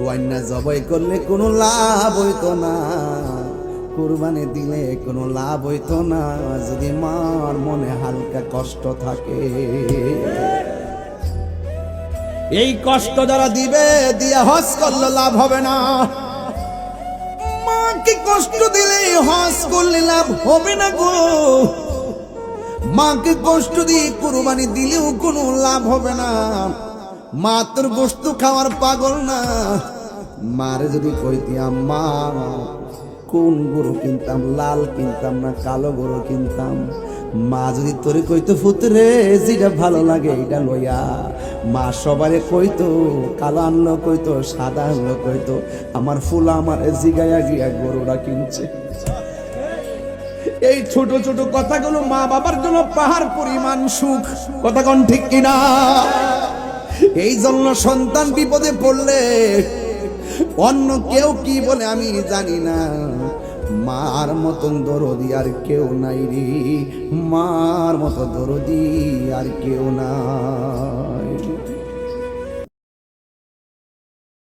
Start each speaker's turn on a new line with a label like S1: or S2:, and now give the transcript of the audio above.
S1: গরু আইনা জবাই করলে কোনো লাভ হইতো না, কুরবানি দিলে কোনো লাভ হইতো না যদি মার মনে হালকা কষ্ট থাকে। এই কষ্ট যারা দিবে, দিয়া হজ করলে লাভ হবে না। মাকে কষ্ট দিলে হজ করলে লাভ হবে না গো। মাকে কষ্ট দিয়ে কুরবানি দিলেও কোনো লাভ হবে না। মা তোর গোশত খাওয়ার পাগল না। মারে যদি কইতাম মা কোন গরু কিনতাম, লাল কিনতাম না কালো গরু কিনতাম, মা যদি তোরে কইতো পুত্রে যেটা ভালো লাগে এটা লইয়া, মা সবারে কইতো কালো আনলো কইতো সাদা আনলো কইতো, আমার ফুলা আমার জিগাইয়া গিয়া গরুটা কিনছে। এই ছোট ছোট কথাগুলো মা বাবার জন্য পাহাড় পরিমাণ সুখ, কথা কোন ঠিক কিনা? এই জন্য সন্তান বিপদে পড়লে অন্য কেউ কি বলে আমি জানি না, মার মতন দরদি আর কেউ নাই রে, মার মতো দরদি আর কেউ না।